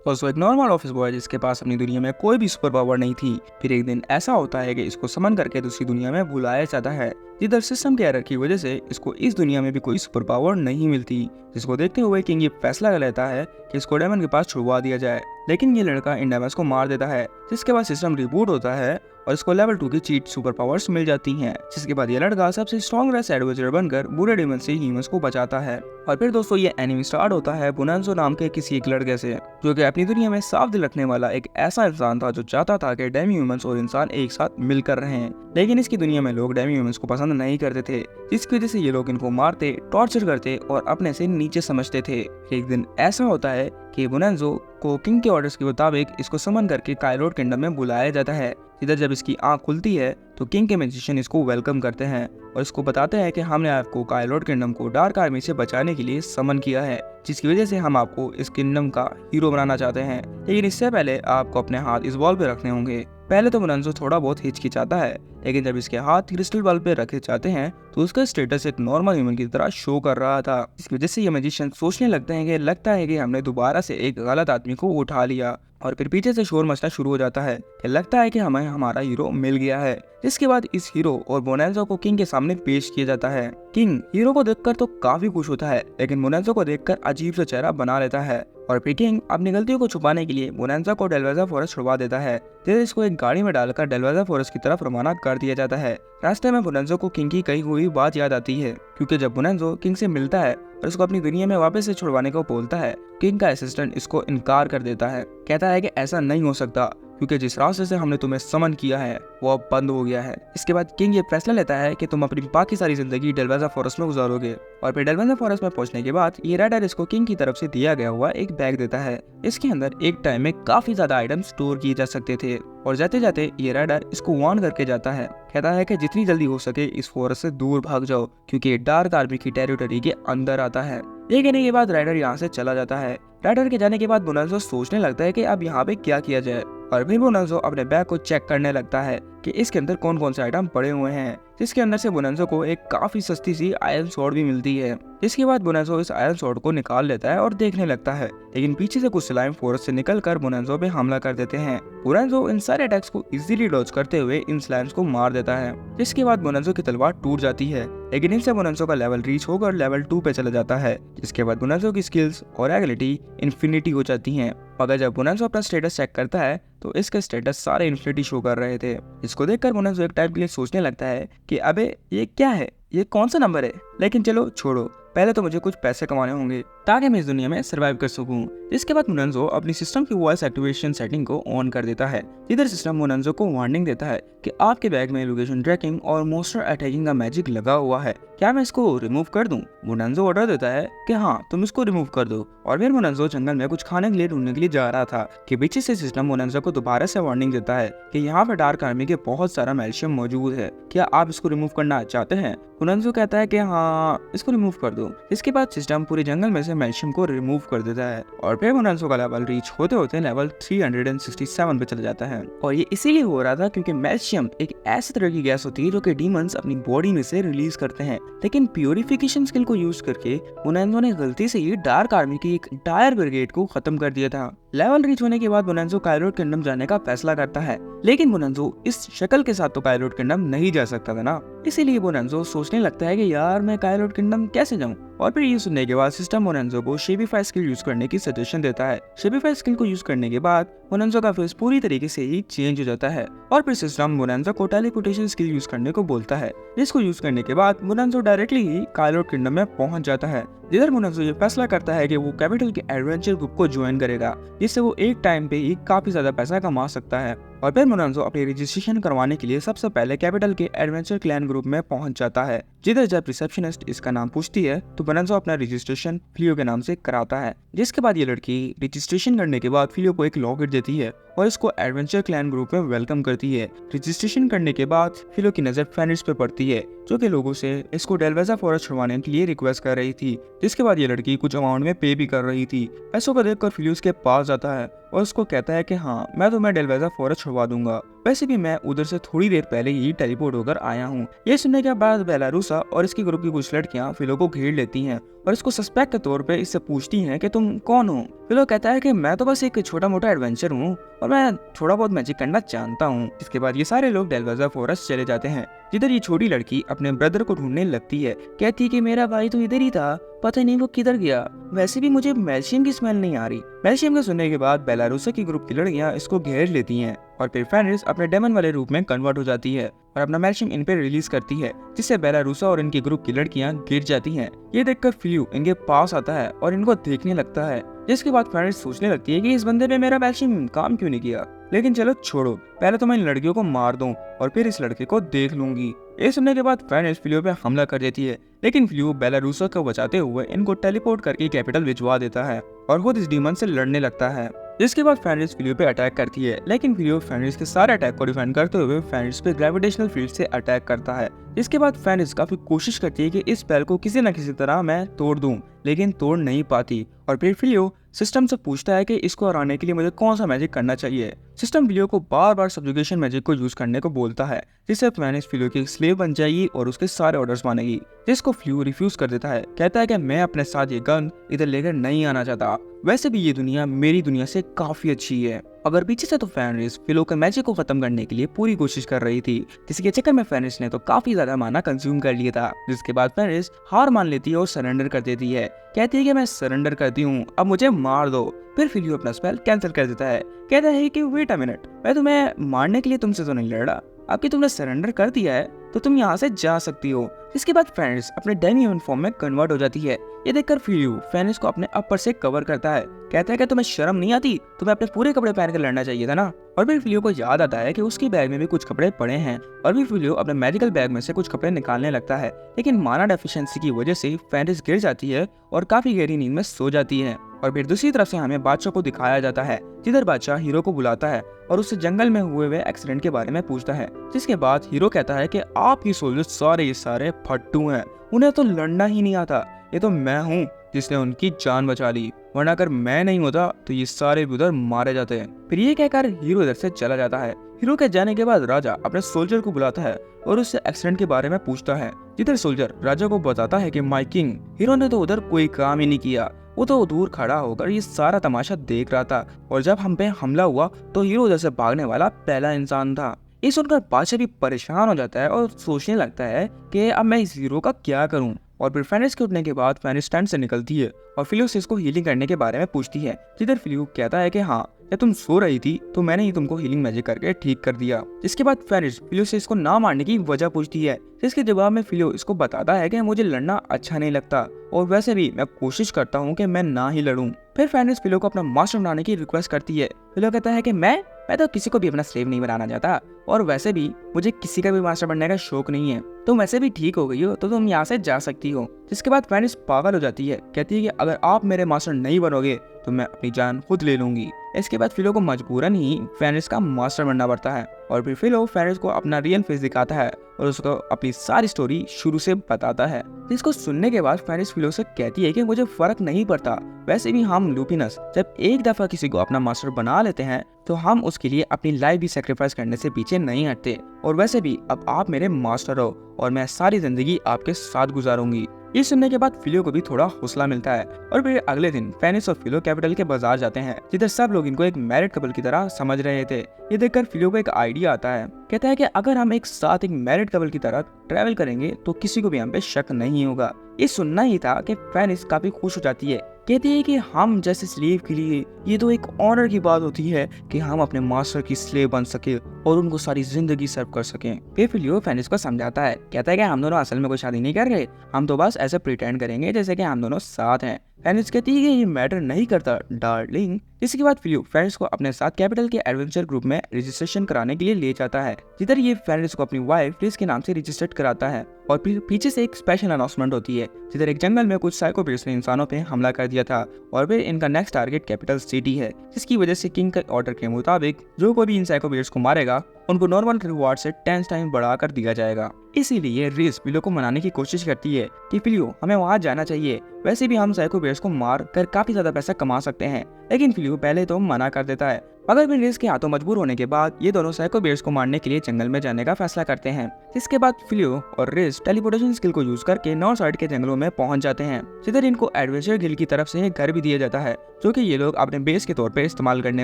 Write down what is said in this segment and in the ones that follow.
दोस्तों एक normal office boy जिसके पास अपनी दुनिया में कोई भी सुपर पावर नहीं थी, फिर एक दिन ऐसा होता है कि इसको समन करके दूसरी दुनिया में बुलाया जाता है, जिधर सिस्टम के एरर की वजह से इसको इस दुनिया में भी कोई सुपर पावर नहीं मिलती। जिसको देखते हुए किंग ये फैसला कर लेता है कि इसको डेमन के पास छुड़वा दिया जाए, लेकिन ये लड़का इन डेमन्स को मार देता है, जिसके बाद सिस्टम रिबूट होता है और इसको लेवल 2 की चीट सुपर पावर्स मिल जाती हैं। जिसके बाद ये लड़का सबसे स्ट्रॉन्गेस्ट एडवेंचर बनकर बुरे डेमन से ह्यूमंस को बचाता है। और फिर दोस्तों ये एनिमी स्टार्ट होता है बोनांजो नाम के किसी एक लड़के से, जो कि अपनी दुनिया में साफ दिल रखने वाला एक ऐसा इंसान था जो चाहता था कि डेमी ह्यूमंस और इंसान एक साथ मिलकर रहें। लेकिन इसकी दुनिया में लोग डेमी ह्यूमंस को पसंद नहीं करते थे, जिसकी वजह से ये लोग इनको मारते, टॉर्चर करते और अपने से नीचे समझते थे। एक दिन ऐसा होता है कि बोनांजो को किंग के ऑर्डर्स के मुताबिक इसको समन करके काइलोड किंगडम में बुलाया जाता है। इधर जब इसकी आंख खुलती है तो किंग के मैजिशियन इसको वेलकम करते हैं और इसको बताते हैं कि हमने आपको काइलोड किंगडम को डार्क आर्मी से बचाने के लिए समन किया है, जिसकी वजह से हम आपको इस किंगडम का हीरो बनाना चाहते हैं। लेकिन इससे पहले आपको अपने हाथ इस बॉल पे रखने होंगे। पहले तो बोनांजो थोड़ा बहुत हिचकिचाता है, लेकिन जब इसके हाथ क्रिस्टल बॉल पे रखे जाते हैं तो उसका स्टेटस एक नॉर्मल ह्यूमन की तरह शो कर रहा था। इसकी वजह से ये मैजिशियन सोचने लगते हैं कि लगता है कि हमने दोबारा से एक गलत आदमी को उठा लिया। और फिर पीछे से शोर मचना शुरू हो जाता है कि लगता है कि हमें हमारा हीरो मिल गया है। जिसके बाद इस हीरो और बोनांजो को किंग के सामने पेश किया जाता है। किंग हीरो को देखकर तो काफी खुश होता है, लेकिन बोनांजो को देखकर अजीब सा चेहरा बना लेता है। और फिर किंग अपनी गलतियों को छुपाने के लिए बोनांजो को डेलवेजा फॉरेस्ट छुड़वा देता है। फिर इसको एक गाड़ी में डालकर डेलवेजा फॉरेस्ट की तरफ रवाना कर दिया जाता है। रास्ते में बोनांजो को किंग की कही हुई बात याद आती है, क्योंकि जब बोनांजो किंग से मिलता है और उसको अपनी दुनिया में वापस से छुड़वाने को बोलता है, किंग का असिस्टेंट इसको इनकार कर देता है। कहता है कि ऐसा नहीं हो सकता, क्योंकि जिस रास्ते से हमने तुम्हें समन किया है वो अब बंद हो गया है। इसके बाद किंग ये फैसला लेता है कि तुम अपनी बाकी सारी जिंदगी डेलवेजा फॉरेस्ट में गुजारोगे। और फिर डेलवेजा फॉरेस्ट में पहुंचने के बाद ये राइडर इसको किंग की तरफ से दिया गया हुआ एक बैग देता है। इसके अंदर एक टाइम में काफी ज्यादा आइटम स्टोर किए जा सकते थे। और जाते जाते ये राइडर इसको वार्न करके जाता है, कहता है कि जितनी जल्दी हो सके इस फॉरेस्ट से दूर भाग जाओ, क्योंकि ये डार्क आर्मी की टेरिटरी के अंदर आता है। ये कहने के बाद राइडर यहाँ से चला जाता है। राइडर के जाने के बाद बोनांजो सोचने लगता है कि अब यहाँ पे क्या किया जाए। और फिर बोनांजो अपने बैग को चेक करने लगता है कि इसके अंदर कौन कौन से आइटम पड़े हुए हैं, जिसके अंदर से बोनांजो को एक काफी सस्ती सी आयरन स्वॉर्ड भी मिलती है। इसके बाद बोनांजो इस आयरन स्वॉर्ड को निकाल लेता है और देखने लगता है, लेकिन पीछे से कुछ स्लाइम फॉरेस्ट से निकलकर बोनांजो पे हमला कर देते हैं। बोनांजो इन सारे अटैक्स को इजीली डॉज करते हुए इन स्लाइम्स को मार देता है। जिसके बाद बोनांजो की तलवार टूट जाती है, लेकिन इनसे बोनांजो का लेवल रीच होकर लेवल 2 पे चला जाता है। जिसके बाद बोनांजो की स्किल्स और एबिलिटी इन्फिनिटी हो जाती हैं। मगर जब बोनांजो अपना स्टेटस चेक करता है तो इसके स्टेटस सारे इन्फिनिटी शो कर रहे थे। इसको देखकर बोनांजो एक टाइम के लिए सोचने लगता है कि अबे ये क्या है, ये कौन सा नंबर है। लेकिन चलो छोड़ो, पहले तो मुझे कुछ पैसे कमाने होंगे ताकि मैं इस दुनिया में सरवाइव कर सकूं। इसके बाद बोनांजो अपनी सिस्टम की वॉइस एक्टिवेशन सेटिंग को ऑन कर देता है, जिधर सिस्टम बोनांजो को वार्निंग देता है कि आपके बैग में लोकेशन ट्रैकिंग और मोस्टर अटैकिंग का मैजिक लगा हुआ है, क्या मैं इसको रिमूव कर दूं। बोनांजो ऑर्डर देता है कि हाँ तुम इसको रिमूव कर दो। और फिर बोनांजो जंगल में कुछ खाने के लिए ढूंढने के लिए जा रहा था कि पीछे से सिस्टम बोनांजो को दोबारा से वार्निंग देता है कि यहाँ पे डार्क आर्मी के बहुत सारा मैल्शियम मौजूद है, क्या आप इसको रिमूव करना चाहते हैं। बोनांजो कहता है कि हाँ इसको रिमूव कर दो। इसके बाद सिस्टम पूरे जंगल में से मैल्शियम को रिमूव कर देता है और फिर बोनांजो का लेवल रीच होते होते लेवल 367 पे चला जाता है। और ये इसीलिए हो रहा था क्योंकि मैल्शियम एक ऐसी तरह की गैस होती है जो कि डीमंस अपनी बॉडी में से रिलीज करते हैं, लेकिन प्यूरिफिकेशन स्किल को यूज करके बोनांजो ने गलती से ही डार्क आर्मी की एक डायर ब्रिगेड को खत्म कर दिया था। लेवल रीच होने के बाद बोनांजो काइलोड किंगडम जाने का फैसला करता है, लेकिन बोनांजो इस शक्ल के साथ तो काइलोड किंगडम नहीं जा सकता था ना। इसीलिए बोनांजो सोचने लगता है कि यार मैं काइलोड किंगडम कैसे जाऊं। और फिर ये सुनने के बाद सिस्टम बोनांजो को शेबिफाई स्किल यूज करने की सजेशन देता है। शेबिफाई स्किल को यूज करने के बाद बोनांजो का फेस पूरी तरीके से ही चेंज हो जाता है। और फिर सिस्टम बोनांजो को टेलीपोर्टेशन स्किल यूज करने को बोलता है, जिसको यूज करने के बाद बोनांजो डायरेक्टली ही काइलोड किंगडम में पहुंच जाता है। जिधर बोनांजो ये फैसला करता है कि वो कैपिटल के एडवेंचर ग्रुप को ज्वाइन करेगा, जिससे वो एक टाइम पे ही काफी ज्यादा पैसा कमा सकता है। और फिर बोनांजो अपनी रजिस्ट्रेशन करवाने के लिए सबसे पहले कैपिटल के एडवेंचर क्लैन ग्रुप में पहुंच जाता है। जिधर जब रिसेप्शनिस्ट इसका नाम पूछती है तो बोनांजो अपना रजिस्ट्रेशन फिलियो के नाम से कराता है। जिसके बाद ये लड़की रजिस्ट्रेशन करने के बाद फिलियो को एक लॉकेट देती है और इसको एडवेंचर क्लैन ग्रुप में वेलकम करती है। रजिस्ट्रेशन करने के बाद फिलियो की नजर फेनिक्स पे पड़ती है, जो कि लोगों से इसको डेलवेजा फॉरेस्ट छुड़वाने के लिए रिक्वेस्ट कर रही थी। जिसके बाद ये लड़की कुछ अमाउंट में पे भी कर रही थी। पैसों को देखकर फिलियो उसके पास जाता है और उसको कहता है कि हाँ मैं तुम्हें डेलवेजा फॉरेस्ट छुड़वा दूंगा। वैसे भी मैं उधर से थोड़ी देर पहले ही टेलीपोर्ट होकर आया हूँ। ये सुनने के बाद बेलारूसा और इसके ग्रुप की कुछ लड़कियां फिलो को घेर लेती हैं और इसको सस्पेक्ट के तौर पे इससे पूछती हैं कि तुम कौन हो। फिलो कहता है कि मैं तो बस एक छोटा मोटा एडवेंचर हूँ और मैं थोड़ा बहुत मैजिक करना जानता हूँ। इसके बाद ये सारे लोग डेलवाजा फॉरेस्ट चले जाते हैं, जिधर ये छोटी लड़की अपने ब्रदर को ढूंढने लगती है। कहती है कि मेरा भाई तो इधर ही था, पता नहीं वो किधर गया। वैसे भी मुझे मैल्शियम की स्मेल नहीं आ रही। मैल्शियम को सुनने के बाद बेलारूसा की ग्रुप की लड़कियां इसको घेर लेती हैं और फिर फेनिस अपने डेमन वाले रूप में कन्वर्ट हो जाती है और अपना मैल्शियम इन पे रिलीज करती है, जिससे बेलारूसा और इनकी ग्रुप की लड़कियां गिर जाती हैं। ये देखकर फ्लू इनके पास आता है और इनको देखने लगता है, जिसके बाद फेनिस सोचने लगती है कि इस बंदे पे मेरा मैल्शियम काम क्यों नहीं किया। लेकिन चलो छोड़ो, पहले तो मैं इन लड़कियों को मार दूं और फिर इस लड़के को देख लूंगी। ये सुनने के बाद फेनिस फ्लू पे हमला कर देती है, लेकिन फ्लू बेलारूसा को बचाते हुए इनको टेलीपोर्ट करके कैपिटल भिजवा देता है और खुद इस डीमन से लड़ने लगता है। जिसके बाद फेनिस फ्लू पे अटैक करती है, लेकिन फ्लू फेनिस के सारे अटैक को डिफेंड करते हुए फेनिस पे ग्रेविटेशनल फील्ड से अटैक करता है। इसके बाद फेनिस काफी कोशिश करती है कि इस स्पेल को किसी न किसी तरह मैं तोड़ दूं, लेकिन तोड़ नहीं पाती और फिर फ्लू सिस्टम से पूछता है कि इसको हराने के लिए मुझे कौन सा मैजिक करना चाहिए। सिस्टम फ्लू को बार बार सब्जुगेशन मैजिक को यूज करने को बोलता है, जिससे फेनिस फ्लू की स्लेव बन जाएगी और उसके सारे ऑर्डर्स मानेगी, जिसको फ्लू रिफ्यूज कर देता है। कहता है कि मैं अपने साथ ये गन इधर लेकर नहीं आना चाहता, वैसे भी ये दुनिया मेरी दुनिया से काफी अच्छी है। अगर पीछे से तो फेनिस फ्लू के मैजिक को खत्म करने के लिए पूरी कोशिश कर रही थी, जिसके चक्कर में फेनिस ने तो काफी ज्यादा माना कंज्यूम कर लिया था। जिसके बाद फेनिस हार मान लेती है और सरेंडर कर देती है। कहती है कि मैं सरेंडर करती हूँ, अब मुझे मार दो। फिर फ्लू अपना स्पेल कैंसिल कर देता है। कहता है कि वेट अ मिनट, मैं तुम्हें मारने के लिए तुमसे तो नहीं लड़ा, अब कि तुमने सरेंडर कर दिया है तो तुम यहाँ से जा सकती हो। इसके बाद फेनिस अपने डेमी फॉर्म में कन्वर्ट हो जाती है। ये देखकर फ्लू फेनिस को अपने अपर से कवर करता है। कहता है कि तुम्हें शर्म नहीं आती, तुम्हें अपने पूरे कपड़े पहन कर लड़ना चाहिए था ना। और फिर फ्लू को याद आता है कि उसकी बैग में भी कुछ कपड़े पड़े हैं और भी फ्लू अपने मेडिकल बैग में से कुछ कपड़े निकालने लगता है, लेकिन माना डेफिशिएंसी की वजह से फेनिस गिर जाती है और काफी गहरी नींद में सो जाती है। और फिर दूसरी तरफ से हमें बादशाह को दिखाया जाता है, जिधर बादशाह हीरो को बुलाता है और उससे जंगल में हुए एक्सीडेंट के बारे में पूछता है। जिसके बाद हीरो कहता है कि आपकी सोल्जर सारे फट्टू हैं, उन्हें तो लड़ना ही नहीं आता, ये तो मैं हूँ जिसने उनकी जान बचा ली, वरना अगर मैं नहीं होता तो ये सारे भी उधर मारे जाते हैं। फिर ये कहकर हीरो इधर से चला जाता है। हीरो के जाने के बाद राजा अपने सोल्जर को बुलाता है और उससे एक्सीडेंट के बारे में पूछता है, जिधर सोल्जर राजा को बताता है कि माय किंग, हीरो ने तो उधर कोई काम ही नहीं किया, वो तो दूर खड़ा होकर ये सारा तमाशा देख रहा था और जब हम पे हमला हुआ तो हीरो उधर से भागने वाला पहला इंसान था। ये सुनकर बादशाह भी परेशान हो जाता है और सोचने लगता है कि अब मैं इस हीरो का क्या करूं। और फिर फेनिस के उठने के बाद फेनिस टेंट से निकलती है और फ्लू से इसको हीलिंग करने के बारे में पूछती है, जिधर फ्लू कहता है कि हाँ, जब तुम सो रही थी तो मैंने ही तुमको हीलिंग मैजिक करके ठीक कर दिया। जिसके बाद फेनिस फ्लू से इसको ना मारने की वजह पूछती है, जिसके जवाब में फ्लू इसको बताता है कि मुझे लड़ना अच्छा नहीं लगता और वैसे भी मैं कोशिश करता हूँ कि मैं ना ही लड़ूं। फिर फेनिस फ्लू को अपना मास्टर बनाने की रिक्वेस्ट करती है। फ्लू कहता है कि मैं तो किसी को भी अपना स्लेव नहीं बनाना चाहता और वैसे भी मुझे किसी का भी मास्टर बनने का शौक नहीं है, तुम वैसे भी ठीक हो गई हो तो तुम यहाँ से जा सकती हो। जिसके बाद फेनिस पागल हो जाती है, कहती है कि अगर आप मेरे मास्टर नहीं बनोगे तो मैं अपनी जान खुद ले लूंगी। इसके बाद फिलो को मजबूरन ही फेनिस का मास्टर बनना पड़ता है और फिर फिलो फेनिस को अपना रियल फेस दिखाता है और उसको अपनी सारी स्टोरी शुरू से बताता है। जिसको सुनने के बाद फेनिस फिलो से कहती है कि मुझे फर्क नहीं पड़ता, वैसे भी हम लुपिनस जब एक दफा किसी को अपना मास्टर बना लेते हैं तो हम उसके लिए अपनी लाइफ भी सेक्रीफाइस करने से पीछे नहीं हटते और वैसे भी अब आप मेरे मास्टर हो और मैं सारी जिंदगी आपके साथ गुजारूंगी। ये सुनने के बाद फिलो को भी थोड़ा हौसला मिलता है और फिर अगले दिन फेनिस और फिलो कैपिटल के बाजार जाते हैं, जिधर सब लोग इनको एक मैरिड कपल की तरह समझ रहे थे। ये देखकर फिलो को एक आइडिया आता है, कहता है कि अगर हम एक साथ एक मैरिड कपल की तरह ट्रैवल करेंगे तो किसी को भी हम पे शक नहीं होगा। ये सुनना ही था कि फेनिस काफी खुश हो जाती है, कहती है कि हम जैसे स्लेव के लिए ये तो एक ऑनर की बात होती है कि हम अपने मास्टर की स्लेव बन सके और उनको सारी जिंदगी सर्व कर सकें। फिर फिलियो फेनिस को समझाता है, कहता है कि हम दोनों असल में कोई शादी नहीं कर रहे, हम तो बस ऐसे प्रिटेंड करेंगे जैसे कि हम दोनों साथ हैं। फेनिस कहती है कि ये मैटर नहीं करता डार्लिंग। इसके बाद फिलियो फेनिस को अपने साथ कैपिटल के एडवेंचर ग्रुप में रजिस्ट्रेशन कराने के लिए ले जाता है, जिधर ये फेनिस को अपनी वाइफ क्रिस के नाम से रजिस्टर्ड कराता है। और फिर पीछे से एक स्पेशल अनाउंसमेंट होती है, जिधर एक जंगल में कुछ साइको बेट्स ने इंसानों पे हमला कर दिया था और फिर इनका नेक्स्ट टारगेट कैपिटल सिटी है, जिसकी वजह से किंग के ऑर्डर के मुताबिक जो कोई भी इन साइको बेट्स को मारेगा उनको नॉर्मल रिवार्ड से 10 टाइम बढ़ा कर दिया जाएगा। इसीलिए रिस फिलियो को मनाने की कोशिश करती है कि फिलियो हमें वहां जाना चाहिए, वैसे भी हम साइको बेट्स को मार कर काफी ज्यादा पैसा कमा सकते हैं। लेकिन फिलियो पहले तो मना कर देता है, मगर फिर रिस के हाथों मजबूर होने के बाद ये दोनों साइको बियर्स को मारने के लिए जंगल में जाने का फैसला करते हैं। जिसके बाद फ्लियो और रिस टेलीपोर्टेशन स्किल को यूज करके नॉर्थ साइड के जंगलों में पहुंच जाते हैं, जिधर इनको एडवेंचर गिल्ड की तरफ से एक घर भी दिया जाता है, जो कि ये लोग अपने बेस के तौर पे इस्तेमाल करने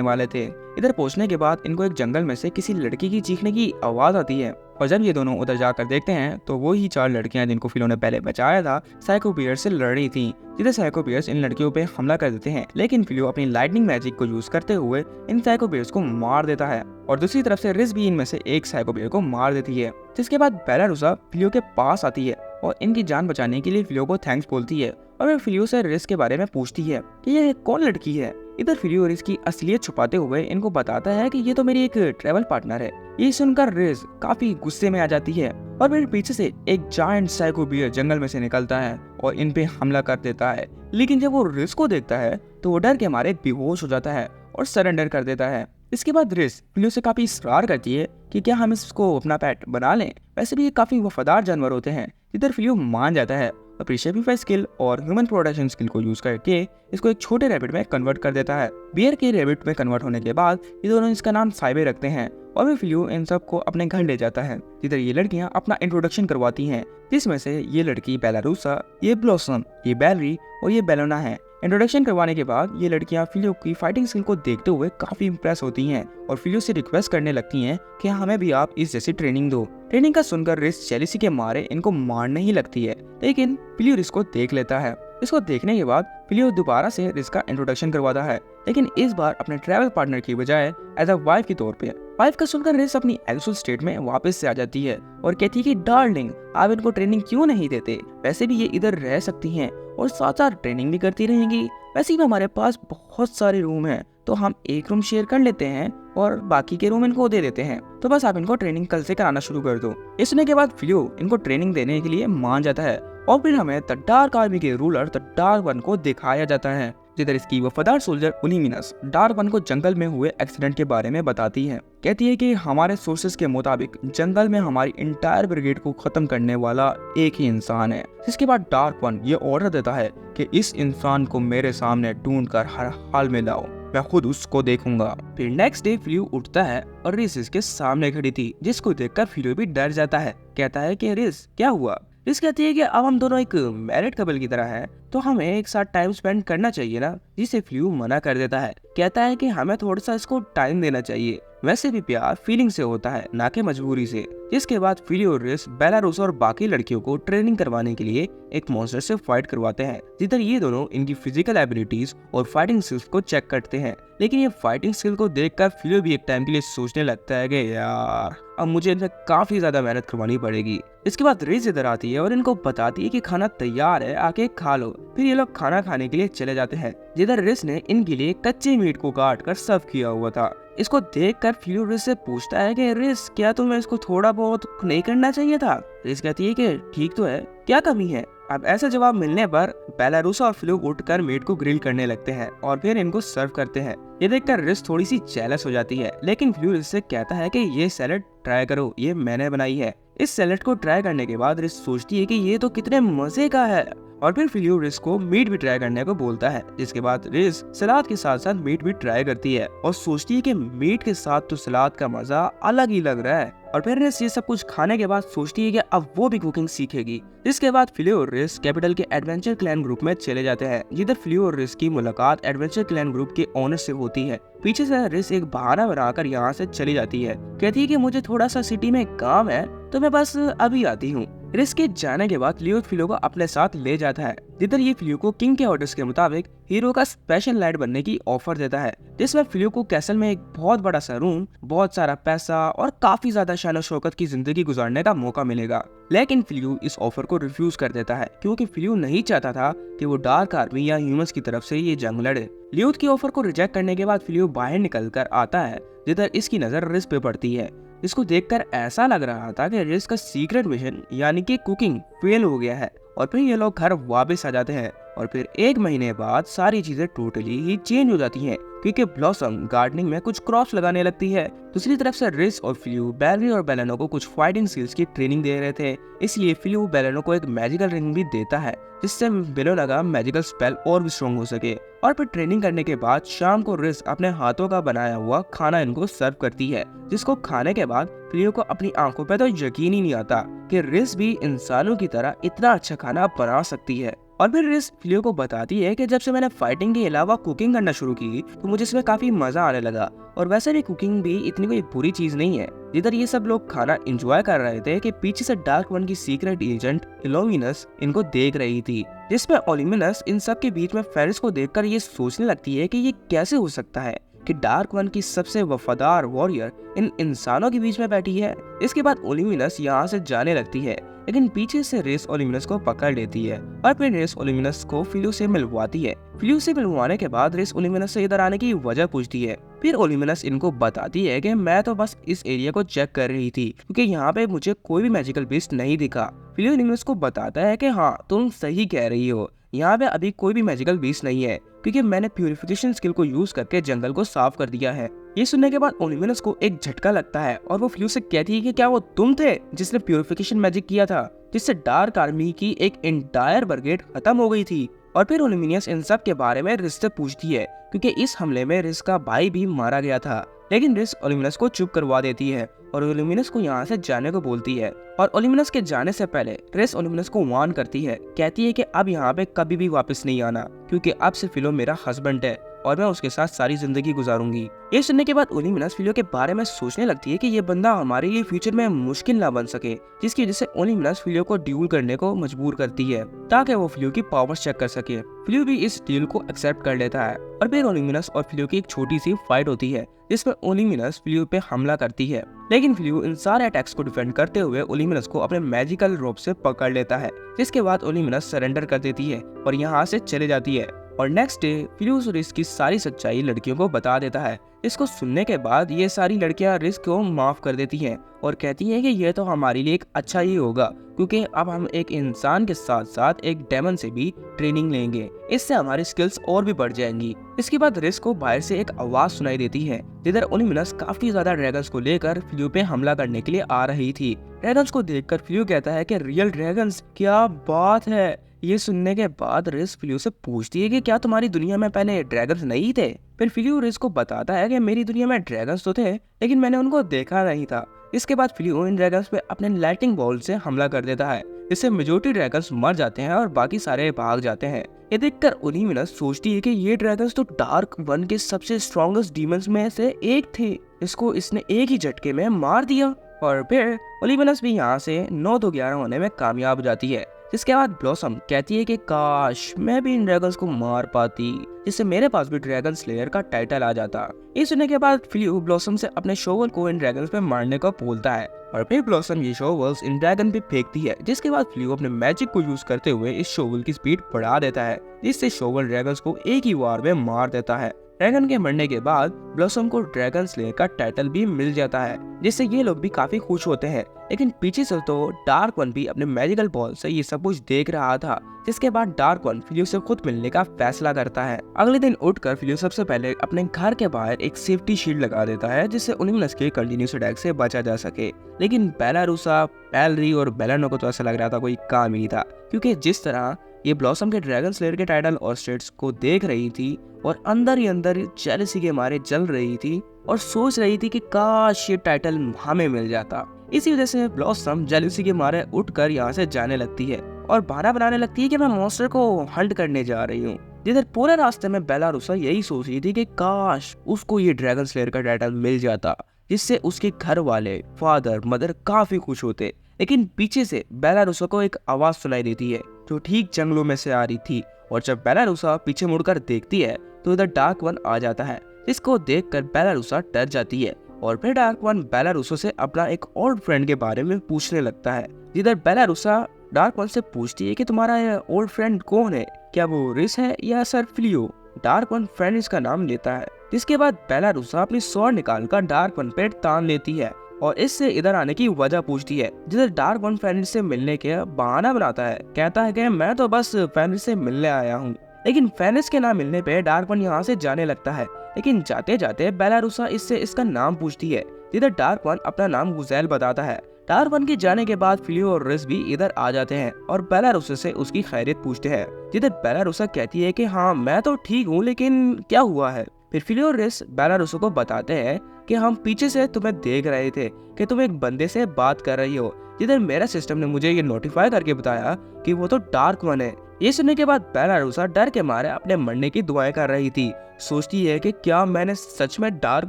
वाले थे। इधर पहुंचने के बाद इनको एक जंगल में से किसी लड़की की चीखने की आवाज आती है, और जब ये दोनों उधर जाकर देखते हैं तो वो ही 4 लड़कियां जिनको फिलो ने पहले बचाया था साइको बियर्स से लड़ रही थी। जिधर साइको बियर्स इन लड़कियों पे हमला कर देते हैं, लेकिन फिलो अपनी लाइटनिंग मैजिक को यूज करते हुए इन साइको बियर्स को मार देता है, और दूसरी तरफ से रिस भी इनमें से एक साइको बियर को मार देती है। जिसके बाद बेलारूसा फिलियो के पास आती है और इनकी जान बचाने के लिए फिलियो को थैंक्स बोलती है, और वह फिलियो से रिस के बारे में पूछती है कि यह कौन लड़की है। इधर फिलियो रिस की असलियत छुपाते हुए इनको बताता है कि ये तो मेरी एक ट्रैवल पार्टनर है। ये सुनकर रिस काफी गुस्से में आ जाती है, और फिर पीछे से एक जायंट साइको बियर जंगल में से निकलता है और इन पे हमला कर देता है। लेकिन जब वो रिस को देखता है तो वो डर के मारे बेहोश हो जाता है और सरेंडर कर देता है। इसके बाद रिस फिलियो से काफी इसरार करती है कि क्या हम इसको अपना पेट बना लें, वैसे भी ये काफी वफादार जानवर होते हैं। इधर फिलियो मान जाता है और प्रीशेफिफाई स्किल और ह्यूमन प्रोडक्शन स्किल को यूज करके इसको एक छोटे रैबिट में कन्वर्ट कर देता है। बियर के रैबिट में कन्वर्ट होने के बाद ये दोनों इसका नाम साइबे रखते हैं, और फिर फिलियो इन सब को अपने घर ले जाता है, जिधर ये लड़कियां अपना इंट्रोडक्शन करवाती हैं, जिसमें से ये लड़की बेलारूसा, ये ब्लॉसम, ये बेलरी और ये बेलोना है। इंट्रोडक्शन करवाने के बाद ये लड़कियां फिलियो की फाइटिंग स्किल को देखते हुए काफी इंप्रेस होती हैं और फिलियो से रिक्वेस्ट करने लगती हैं कि हमें भी आप इस जैसी ट्रेनिंग दो। ट्रेनिंग का सुनकर रिस जेलिसी के मारे इनको मारने ही लगती है, लेकिन फिलियो रिस को देख लेता है। इसको देखने के बाद फिलियो दोबारा से रिस का इंट्रोडक्शन करवाता है, लेकिन इस बार अपने ट्रैवल पार्टनर की बजाय एज अ वाइफ के तौर पे। वाइफ का सुनकर रिस अपनी एक्चुअल स्टेट में वापस से आ जाती है और कहती है कि डार्लिंग आप इनको ट्रेनिंग क्यों नहीं देते, वैसे भी ये इधर रह सकती हैं और साथ साथ ट्रेनिंग भी करती रहेंगी। वैसे भी हमारे पास बहुत सारे रूम हैं, तो हम एक रूम शेयर कर लेते हैं और बाकी के रूम इनको दे देते हैं, तो बस आप इनको ट्रेनिंग कल से कराना शुरू कर दो। ये सुनने के बाद फिलियो इनको ट्रेनिंग देने के लिए मान जाता है, और फिर हमें द डार्क आर्मी के रूलर द डार्क वन को दिखाया जाता है, जिधर इसकी वफादार सोल्जर उलिमिनस डार्क वन को जंगल में हुए एक्सीडेंट के बारे में बताती है। कहती है कि हमारे सोर्सेज के मुताबिक जंगल में हमारी इंटायर ब्रिगेड को खत्म करने वाला एक ही इंसान है। जिसके बाद डार्क वन ये ऑर्डर देता है कि इस इंसान को मेरे सामने ढूंढकर हर हाल में लाओ, मैं खुद उसको देखूंगा। फिर नेक्स्ट डे फिलियो उठता है और रिस इसके सामने खड़ी थी, जिसको देखकर फिलियो भी डर जाता है। कहता है कि रिस क्या हुआ। रिस कहती है कि अब हम दोनों एक मैरिड कपल की तरह हैं, तो हमें एक साथ टाइम स्पेंड करना चाहिए ना, जिसे फिलियो मना कर देता है। कहता है कि हमें थोड़ा सा इसको टाइम देना चाहिए, वैसे भी प्यार फीलिंग से होता है ना कि मजबूरी से। जिसके बाद फिलियो और रिस बेलारूस और बाकी लड़कियों को ट्रेनिंग करवाने के लिए एक मॉन्स्टर से फाइट करवाते हैं, जिधर ये दोनों इनकी फिजिकल एबिलिटीज और फाइटिंग स्किल्स को चेक करते हैं। लेकिन ये फाइटिंग स्किल को देखकर फिलियो भी एक टाइम के लिए सोचने लगता है कि यार अब मुझे इनसे काफी ज्यादा मेहनत करवानी पड़ेगी। इसके बाद रिस इधर आती है और इनको बताती है कि खाना तैयार है, आके खा लो। फिर ये लोग खाना खाने के लिए चले जाते हैं, जिधर रिस ने इनके लिए कच्चे मीट को काट कर सर्व किया हुआ था। इसको देखकर फिलियो रिस से पूछता है कि रिस क्या तुम्हें इसको थोड़ा बहुत नहीं करना चाहिए था। रिस कहती है कि ठीक तो है, क्या कमी है। अब ऐसा जवाब मिलने पर बेलारूसा और फिलियो उठकर मीट को ग्रिल करने लगते हैं और फिर इनको सर्व करते हैं। ये देखकर रिस थोड़ी सी जेलस हो जाती है, लेकिन फिलियो रिस से कहता है कि ये सैलेड ट्राई करो, ये मैंने बनाई है। इस सैलेड को ट्राई करने के बाद रिस सोचती है कि ये तो कितने मजे का है, और फिर फिलियो रिस को मीट भी ट्राई करने को बोलता है। जिसके बाद रिस सलाद के साथ साथ मीट भी ट्राई करती है और सोचती है कि मीट के साथ तो सलाद का मजा अलग ही लग रहा है। और फिर रिस ये सब कुछ खाने के बाद सोचती है कि अब वो भी कुकिंग सीखेगी। जिसके बाद फिलियो और रिस कैपिटल के एडवेंचर क्लैन ग्रुप में चले जाते हैं, जिधर फिलियो और रिस की मुलाकात एडवेंचर क्लैन ग्रुप के ओनर से होती है। पीछे से रिस एक बहाना बनाकर यहाँ से चली जाती है, कहती है कि मुझे थोड़ा सा सिटी में काम है, तो मैं बस अभी आती हूँ। रिस के जाने के बाद लियो फिलियो को अपने साथ ले जाता है, जिधर ये फिलियो को किंग के ऑर्डर्स के मुताबिक हीरो का स्पेशल लाइट बनने की ऑफर देता है, जिसमें फिलियो को कैसल में एक बहुत बड़ा सा रूम, बहुत सारा पैसा और काफी ज्यादा शान शौकत की जिंदगी गुजारने का मौका मिलेगा। लेकिन फिलियो इस ऑफर को रिफ्यूज कर देता है, क्योंकि फिलियो नहीं चाहता था कि वो डार्क आर्मी या ह्यूमंस की तरफ से ये जंग लड़े। लियो की ऑफर को रिजेक्ट करने के बाद फिलियो बाहर निकल कर आता है, जिधर इसकी नजर रिस पे पड़ती है। इसको देखकर ऐसा लग रहा था कि रिस का सीक्रेट मिशन यानी कि कुकिंग फेल हो गया है, और फिर ये लोग घर वापस आ जाते हैं। और फिर एक महीने बाद सारी चीजें टोटली ही चेंज हो जाती हैं, क्योंकि ब्लॉसम गार्डनिंग में कुछ क्रॉप्स लगाने लगती है। दूसरी तरफ से रिस और फिलियो बेलरी और बेलेनो को कुछ फाइटिंग स्किल्स की ट्रेनिंग दे रहे थे, इसलिए फिलियो बेलेनो को एक मैजिकल रिंग भी देता है, जिससे बेलेनो का मैजिकल स्पेल और भी स्ट्रॉन्ग हो सके। और फिर ट्रेनिंग करने के बाद शाम को रिस अपने हाथों का बनाया हुआ खाना इनको सर्व करती है, जिसको खाने के बाद फ्लियो को अपनी आंखों पे तो यकीन ही नहीं आता कि रिस भी इंसानों की तरह इतना अच्छा खाना बना सकती है। और फिर रिस फ्लियो को बताती है कि जब से मैंने फाइटिंग के अलावा कुकिंग करना शुरू की तो मुझे इसमें काफी मजा आने लगा, और वैसे भी कुकिंग भी इतनी कोई बुरी चीज नहीं है। जिधर ये सब लोग खाना एंजॉय कर रहे थे कि पीछे से डार्क वन की सीक्रेट एजेंट इल्यूमिनस इनको देख रही थी, जिसमें इल्यूमिनस इन सब के बीच में फेरिस को देखकर ये सोचने लगती है कि ये कैसे हो सकता है कि डार्क वन की सबसे वफादार वॉरियर इन इंसानों के बीच में बैठी है। इसके बाद इल्यूमिनस यहाँ से जाने लगती है, लेकिन पीछे से रेस इल्यूमिनस को पकड़ लेती है और फिर रेस इल्यूमिनस को फ्लियो से मिलवाती है। फ्लियो से मिलवाने के बाद रेस इल्यूमिनस से इधर आने की वजह पूछती है। फिर इल्यूमिनस इनको बताती है कि मैं तो बस इस एरिया को चेक कर रही थी क्योंकि यहाँ पे मुझे कोई भी मैजिकल बीस्ट नहीं दिखा। फ्लियो इल्यूमिनस को बताता है कि हाँ तुम सही कह रही हो, यहाँ पे अभी कोई भी मैजिकल बीस्ट नहीं है क्योंकि मैंने प्यूरिफिकेशन स्किल को यूज करके जंगल को साफ कर दिया है। ये सुनने के बाद इल्यूमिनस को एक झटका लगता है और वो फ्लियो से कहती है कि क्या वो तुम थे जिसने प्यूरिफिकेशन मैजिक किया था, जिससे डार्क आर्मी की एक एंटायर ब्रिगेड खत्म हो गई थी। और फिर इल्यूमिनस इन सब के बारे में रिस से पूछती है क्योंकि इस हमले में रिस का भाई भी मारा गया था, लेकिन रिस इल्यूमिनस को चुप करवा देती है और इल्यूमिनस को यहाँ से जाने को बोलती है। और इल्यूमिनस के जाने से पहले रिस इल्यूमिनस को वार्न करती है, कहती है कि अब यहाँ पे कभी भी वापस नहीं आना क्योंकि अब से फिलो मेरा हस्बैंड है और मैं उसके साथ सारी जिंदगी गुजारूंगी। ये सुनने के बाद इल्यूमिनस फिलो के बारे में सोचने लगती है कि ये बंदा हमारे लिए फ्यूचर में मुश्किल ना बन सके, जिसकी वजह से इल्यूमिनस फिलो को ड्यूल करने को मजबूर करती है ताकि वो फिलो की पावर्स चेक कर सके। फिलो भी इस डील को एक्सेप्ट कर लेता है और फिर इल्यूमिनस और फिलो की एक छोटी सी फाइट होती है जिसमें इल्यूमिनस फिलो पे हमला करती है, लेकिन फिलो इन सारे अटैक्स को डिफेंड करते हुए इल्यूमिनस को अपने मैजिकल रोप से पकड़ लेता है, जिसके बाद इल्यूमिनस सरेंडर कर देती है और यहाँ से चले जाती है। और नेक्स्ट डे फिलो रिस की सारी सच्चाई लड़कियों को बता देता है। इसको सुनने के बाद ये सारी लड़कियां रिस को माफ कर देती हैं और कहती हैं कि ये तो हमारे लिए एक अच्छा ही होगा क्योंकि अब हम एक इंसान के साथ साथ एक डेमन से भी ट्रेनिंग लेंगे, इससे हमारी स्किल्स और भी बढ़ जाएंगी। इसके बाद रिस को बाहर से एक आवाज सुनाई देती है जिधर इल्यूमिनस काफी ज्यादा ड्रैगन्स को लेकर फिलो पे हमला करने के लिए आ रही थी। ड्रैगन्स को देखकर फिलो कहता है कि रियल ड्रैगन्स, क्या बात है। ये सुनने के बाद रिस फिलियो से पूछती है कि क्या तुम्हारी दुनिया में पहले ड्रैगन्स नहीं थे। फिर फिलियो रिस को बताता है कि मेरी दुनिया में ड्रैगन्स तो थे लेकिन मैंने उनको देखा नहीं था। इसके बाद फिलियो इन ड्रैगन्स पे अपने लाइटिंग बॉल से हमला कर देता है, इससे मेजॉरिटी ड्रैगन्स मर जाते हैं और बाकी सारे भाग जाते हैं। ये देखकर इल्यूमिनस सोचती है कि ये ड्रैगन्स तो डार्क वन के सबसे स्ट्रॉन्गेस्ट डीमंस में से एक थे, इसको इसने एक ही झटके में मार दिया। और फिर इल्यूमिनस भी यहाँ से 9-11 होने में कामयाब हो जाती है। जिसके बाद ब्लॉसम कहती है कि काश मैं भी इन ड्रैगन्स को मार पाती, जिससे मेरे पास भी ड्रैगन स्लेयर का टाइटल आ जाता। ये सुनने के बाद फिलियो ब्लॉसम से अपने शोवल को इन ड्रैगन्स पे मारने का बोलता है और फिर ब्लॉसम ये शोवल्स इन ड्रैगन पे फेंकती है, जिसके बाद फिलियो अपने मैजिक को यूज करते हुए इस शोवल की स्पीड बढ़ा देता है, जिससे शोवल ड्रैगन्स को एक ही वार में मार देता है। ड्रैगन के मरने के बाद ब्लॉसम को ड्रैगन स्लेयर का टाइटल भी मिल जाता है, जिससे ये लोग भी काफी खुश होते हैं। लेकिन पीछे से तो डार्क वन भी अपने मैजिकल बॉल से ये सब कुछ देख रहा था, जिसके बाद डार्क वन फिलियो से खुद मिलने का फैसला करता है। अगले दिन उठकर फिलियो सबसे पहले अपने घर के बाहर एक सेफ्टी शील्ड लगा देता है, जिससे इल्यूमिनस के कंटिन्यूस अटैक से बचा जा सके। लेकिन बेलारूसा, पैलरी और बेलानो को तो ऐसा लग रहा था कोई काम ही नहीं था, क्योंकि जिस तरह ये ब्लॉसम के ड्रैगन स्लेयर के टाइटल और स्टेट्स को देख रही थी और अंदर ही अंदर जेलसी के मारे जल रही थी और सोच रही थी कि काश ये टाइटल हमें मिल जाता। इसी वजह से ब्लॉसम जेलसी के मारे उठकर यहाँ से जाने लगती है और बहाना बनाने लगती है कि मैं मॉन्स्टर को हंट करने जा रही हूँ। जिधर पूरे रास्ते में बेलारूसा यही सोच रही थी कि काश उसको ये ड्रैगन स्लेयर का टाइटल मिल जाता, जिससे उसके घर वाले, फादर, मदर काफी खुश होते। लेकिन पीछे से बेलारूसा को एक आवाज सुनाई देती है जो ठीक जंगलों में से आ रही थी, और जब बेलारूसा पीछे मुड़कर देखती है तो इधर डार्क वन आ जाता है, जिसको देखकर बेलारूसा डर जाती है। और फिर डार्क वन बेलारूसा से अपना एक ओल्ड फ्रेंड के बारे में पूछने लगता है, जिधर बेलारूसा डार्क वन से पूछती है कि तुम्हारा ओल्ड फ्रेंड कौन है, क्या वो रिस है या सर फिलियो। डार्क वन फ्रेंड इसका नाम लेता है, जिसके बाद बेलारूसा अपनी स्वॉर्ड निकालकर डार्क वन पे तान लेती है और इससे इधर आने की वजह पूछती है, जिधर डार्क वन फ्रेंड से मिलने के बहाना बनाता है, कहता है कि मैं तो बस फेनिस से मिलने आया हूँ। लेकिन फेनिस के ना मिलने पे डार्क वन यहाँ से जाने लगता है, लेकिन जाते जाते बेलारूसा इससे इसका नाम पूछती है, जिधर डार्क वन अपना नाम गुज़ैल बताता है। डार्क वन के जाने के बाद फ्लियो और रिस भी इधर आ जाते हैं और बेलारूसा से उसकी खैरियत पूछते हैं, जिधर बेलारूसा कहती है कि हाँ मैं तो ठीक हूँ, लेकिन क्या हुआ है। फिर फ्लियो और रिस बेलारूसा को बताते हैं कि हम पीछे से तुम्हें देख रहे थे कि तुम एक बंदे से बात कर रही हो, जिधर मेरा सिस्टम ने मुझे ये नोटिफाई करके बताया कि वो तो डार्क वन है। ये सुनने के बाद बेलारूसा डर के मारे अपने मरने की दुआएं कर रही थी। सोचती है कि क्या मैंने सच में डार्क